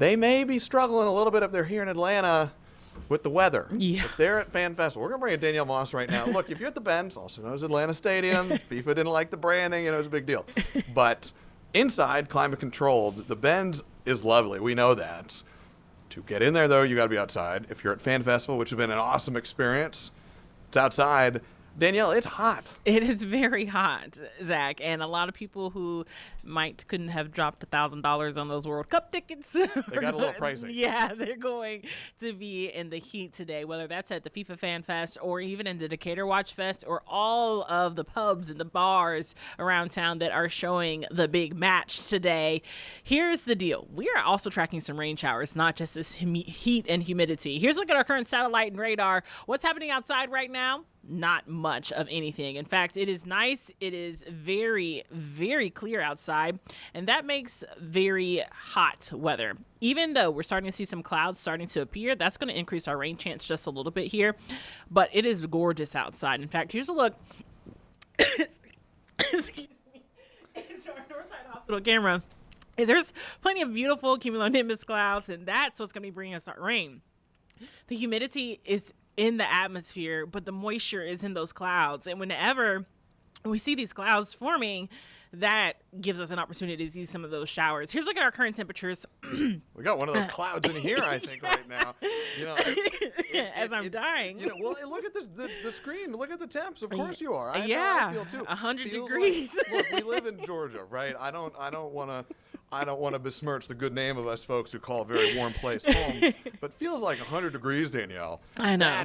they may be struggling a little bit if they're here in Atlanta with the weather. Yeah. If they're at Fan Festival, we're going to bring in Danielle Moss right now. Look, if you're at the Benz, also known as Atlanta Stadium, FIFA didn't like the branding, it's a big deal. But inside, climate controlled, the Benz is lovely. We know that. To get in there, though, you got to be outside. If you're at Fan Festival, which has been an awesome experience, it's outside. Danielle, it's hot. It is very hot, Zach, and a lot of people who couldn't have dropped $1,000 on those World Cup tickets. They got a little pricey. Yeah, they're going to be in the heat today, whether that's at the FIFA Fan Fest or even in the Decatur Watch Fest or all of the pubs and the bars around town that are showing the big match today. Here's the deal. We are also tracking some rain showers, not just this heat and humidity. Here's a look at our current satellite and radar. What's happening outside right now? Not much of anything. In fact, it is nice. It is very, very clear outside, and that makes very hot weather. Even though we're starting to see some clouds starting to appear, that's going to increase our rain chance just a little bit here, but it is gorgeous outside. In fact, here's a look. Excuse me. It's our Northside Hospital camera. There's plenty of beautiful cumulonimbus clouds, and that's what's going to be bringing us our rain. The humidity is in the atmosphere, but the moisture is in those clouds. And whenever we see these clouds forming, that gives us an opportunity to see some of those showers. Here's a look at our current temperatures. We got one of those clouds in here, I think, right now. As I'm dying. Well, look at the screen. Look at the temps. Of course you are. That's how I feel too. 100 degrees. Look, we live in Georgia, right? I don't want to besmirch the good name of us folks who call a very warm place home, but feels like 100 degrees, Danielle. I know.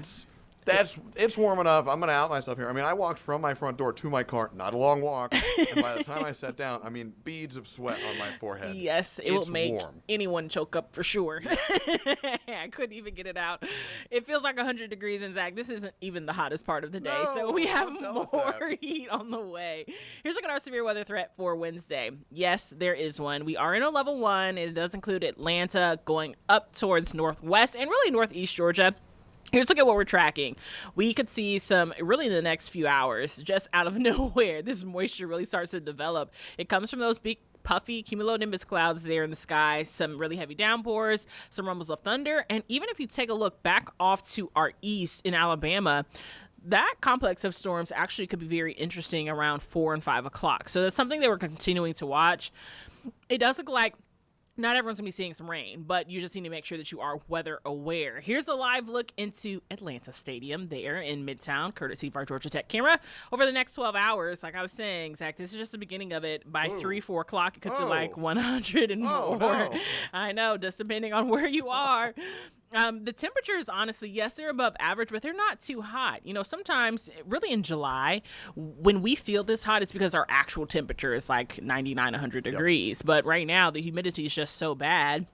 It's warm enough. I'm going to out myself here. I mean, I walked from my front door to my car, not a long walk, and by the time I sat down, I mean, beads of sweat on my forehead. Yes, it will make anyone choke up for sure. I couldn't even get it out. It feels like 100 degrees, and Zach, this isn't even the hottest part of the day, so we have more heat on the way. Here's a look at our severe weather threat for Wednesday. Yes, there is one. We are in a level 1. It does include Atlanta going up towards northwest and really northeast Georgia. Here's a look at what we're tracking. We could see some, really in the next few hours, just out of nowhere, this moisture really starts to develop. It comes from those big puffy cumulonimbus clouds there in the sky, some really heavy downpours, some rumbles of thunder, and even if you take a look back off to our east in Alabama, that complex of storms actually could be very interesting around 4 and 5 o'clock. So that's something that we're continuing to watch. It does look like not everyone's going to be seeing some rain, but you just need to make sure that you are weather aware. Here's a live look into Atlanta Stadium there in Midtown, courtesy of our Georgia Tech camera. Over the next 12 hours, like I was saying, Zach, this is just the beginning of it. By 3, 4 o'clock, it could feel like 100 and more. No. I know, just depending on where you are. The temperatures, honestly, yes, they're above average, but they're not too hot. Sometimes, really in July, when we feel this hot, it's because our actual temperature is like 99, 100 degrees. Yep. But right now, the humidity is just so bad.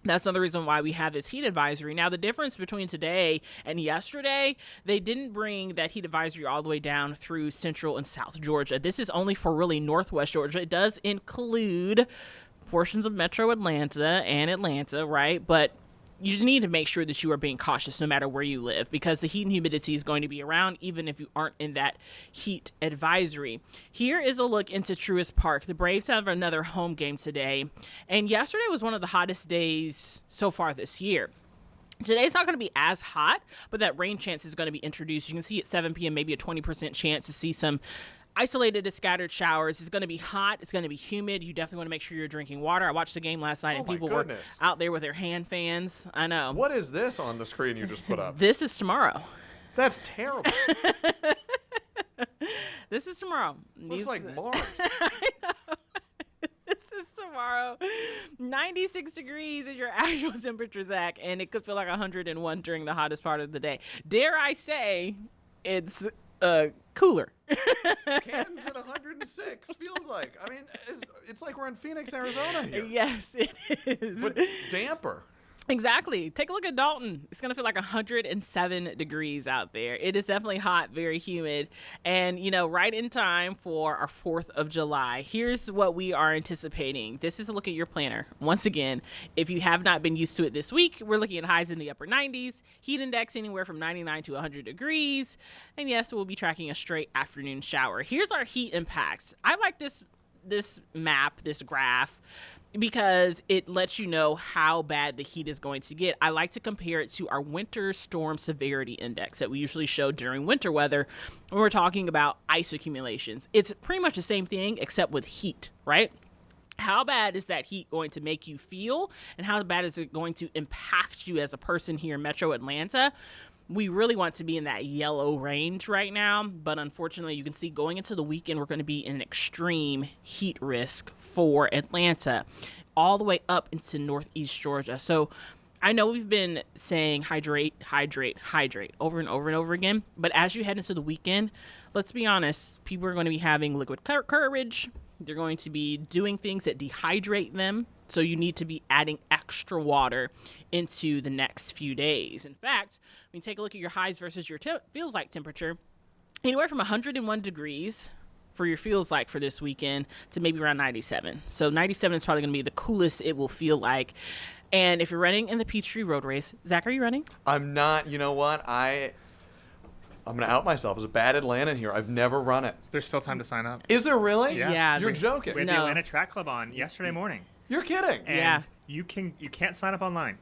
That's another reason why we have this heat advisory. Now, the difference between today and yesterday, they didn't bring that heat advisory all the way down through central and south Georgia. This is only for really northwest Georgia. It does include portions of metro Atlanta and Atlanta, right? But you need to make sure that you are being cautious no matter where you live, because the heat and humidity is going to be around even if you aren't in that heat advisory. Here is a look into Truist Park. The Braves have another home game today, and yesterday was one of the hottest days so far this year. Today's not going to be as hot, but that rain chance is going to be introduced. You can see at 7 p.m. maybe a 20% chance to see some isolated to scattered showers. It's going to be hot. It's going to be humid. You definitely want to make sure you're drinking water. I watched the game last night, and people were out there with their hand fans. I know. What is this on the screen you just put up? This is tomorrow. That's terrible. This is tomorrow. Looks like Mars. I know. This is tomorrow. 96 degrees is your actual temperature, Zach, and it could feel like 101 during the hottest part of the day. Dare I say it's cooler. Canton's at 106, feels like. I mean, it's like we're in Phoenix, Arizona here. Yes, it is. But damper. Exactly. Take a look at Dalton. It's going to feel like 107 degrees out there. It is definitely hot, very humid, and, right in time for our 4th of July. Here's what we are anticipating. This is a look at your planner. Once again, if you have not been used to it this week, we're looking at highs in the upper 90s, heat index anywhere from 99 to 100 degrees, and yes, we'll be tracking a straight afternoon shower. Here's our heat impacts. I like this map, this graph, because it lets you know how bad the heat is going to get. I like to compare it to our winter storm severity index that we usually show during winter weather when we're talking about ice accumulations. It's pretty much the same thing except with heat, right? How bad is that heat going to make you feel, and how bad is it going to impact you as a person here in Metro Atlanta? We really want to be in that yellow range right now, but unfortunately, you can see going into the weekend, we're going to be in an extreme heat risk for Atlanta, all the way up into northeast Georgia. So I know we've been saying hydrate, hydrate, hydrate over and over and over again, but as you head into the weekend, let's be honest, people are going to be having liquid courage. They're going to be doing things that dehydrate them. So you need to be adding extra water into the next few days. In fact, when you take a look at your highs versus your feels like temperature, anywhere from 101 degrees for your feels like for this weekend to maybe around 97. So 97 is probably going to be the coolest it will feel like. And if you're running in the Peachtree Road Race, Zach, are you running? I'm not. You know what? I'm going to out myself as a bad Atlantan here. I've never run it. There's still time to sign up. Is there really? Yeah. You're joking. We had the Atlanta Track Club on yesterday morning. You're kidding. And you can't sign up online.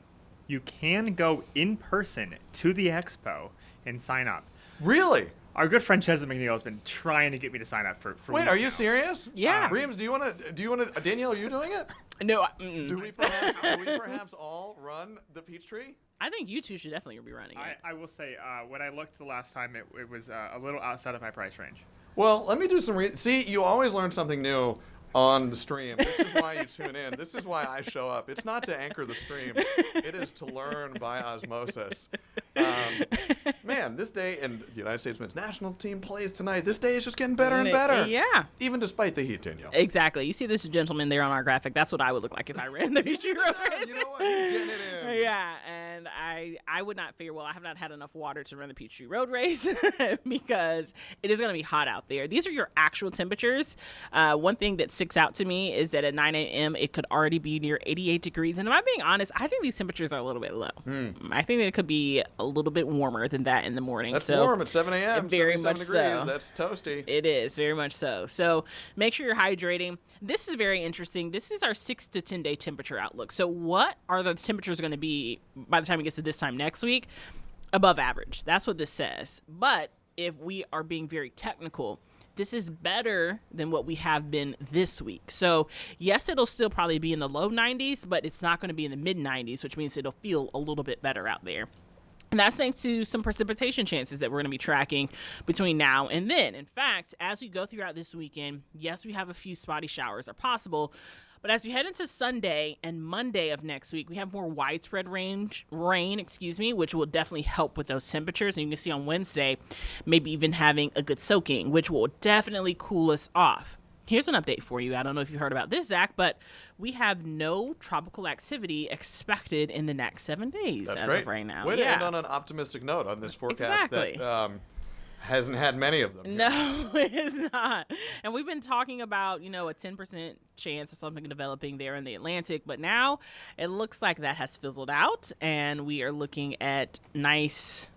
You can go in person to the expo and sign up. Really? Our good friend Chesa McNeil has been trying to get me to sign up for Wait, weeks are you now. serious? Yeah. Reams, do you want to Danielle, are you doing it? No. Do we perhaps all run the Peachtree? I think you two should definitely be running it. I will say, when I looked the last time, it was a little outside of my price range. Well, let me do some see, you always learn something new on the stream. This is why you tune in. This is why I show up. It's not to anchor the stream. It is to learn by osmosis. Man, this day, and the United States men's national team plays tonight. This day is just getting better and better. Yeah. Even despite the heat, Danielle. Exactly. You see this gentleman there on our graphic. That's what I would look like if I ran the Peachtree Road Race. You know what? He's getting it in. Yeah, and I would not figure, well, I have not had enough water to run the Peachtree Road Race because it is going to be hot out there. These are your actual temperatures. One thing that sticks out to me is that at 9 a.m. it could already be near 88 degrees. And if I'm being honest, I think these temperatures are a little bit low. I think that it could be a little bit warmer than that in the morning. That's so warm at 7 a.m. Very much degrees. so. That's toasty. It is, very much so. So make sure you're hydrating. This is very interesting. This is our 6 to 10 day temperature outlook. So what are the temperatures going to be by the time it gets to this time next week? Above average. That's what this says. But if we are being very technical, this is better than what we have been this week. So yes, it'll still probably be in the low 90s, but it's not going to be in the mid 90s, which means it'll feel a little bit better out there. And that's thanks to some precipitation chances that we're going to be tracking between now and then. In fact, as we go throughout this weekend, yes, we have a few spotty showers are possible. But as we head into Sunday and Monday of next week, we have more widespread rain, which will definitely help with those temperatures. And you can see on Wednesday, maybe even having a good soaking, which will definitely cool us off. Here's an update for you. I don't know if you heard about this, Zach, but we have no tropical activity expected in the next 7 days. That's as great. of right now. Way to end on an optimistic note on this forecast that hasn't had many of them. No, it is not. And we've been talking about, a 10% chance of something developing there in the Atlantic, but now it looks like that has fizzled out, and we are looking at nice,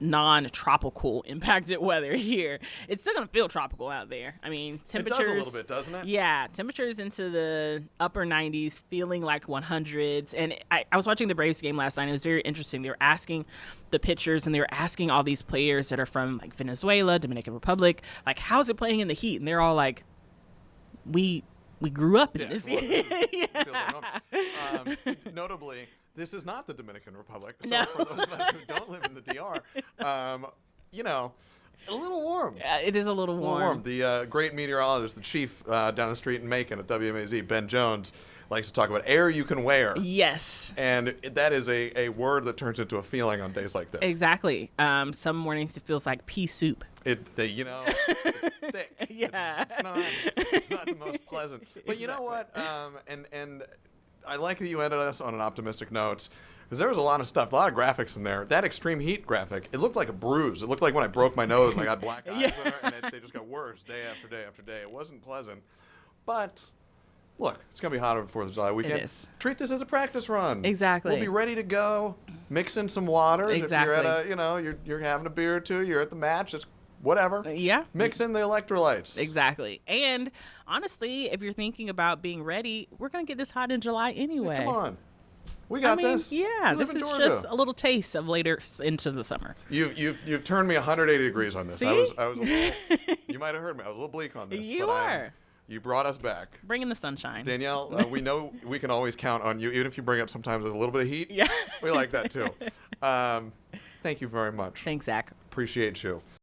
non-tropical impacted weather here. It's still going to feel tropical out there. I mean, temperatures. It does a little bit, doesn't it? Yeah, temperatures into the upper 90s, feeling like 100s. And I was watching the Braves game last night. It was very interesting. They were asking the pitchers, and they were asking all these players that are from like Venezuela, Dominican Republic, like, how's it playing in the heat? And they're all like, we grew up in this heat. Notably, this is not the Dominican Republic. So No. for those of us who don't live in the DR, a little warm. Yeah, it is a little warm. The great meteorologist, the chief down the street in Macon at WMAZ, Ben Jones, likes to talk about air you can wear. Yes. And that is a word that turns into a feeling on days like this. Exactly. Some mornings it feels like pea soup. It's thick. Yeah. It's not the most pleasant. But you know what? And I like that you ended us on an optimistic note, because there was a lot of stuff, a lot of graphics in there. That extreme heat graphic, it looked like a bruise. It looked like when I broke my nose and I got black eyes in there, and they just got worse day after day after day. It wasn't pleasant. But look, it's going to be hotter before the July weekend. It is. Treat this as a practice run. Exactly. We'll be ready to go. Mix in some waters. Exactly. If you're at you're having a beer or two, you're at the match, just whatever. Yeah. Mix in the electrolytes. Exactly. And honestly, if you're thinking about being ready, we're going to get this hot in July anyway. Come on. We got this. Yeah, We live this in is Georgia. just a little taste of later into the summer. You've turned me 180 degrees on this. See? I was a little, you might have heard me. I was a little bleak on this. You but are. You brought us back. Bringing the sunshine. Danielle, we know we can always count on you, even if you bring it sometimes with a little bit of heat. Yeah. We like that too. Thank you very much. Thanks, Zach. Appreciate you.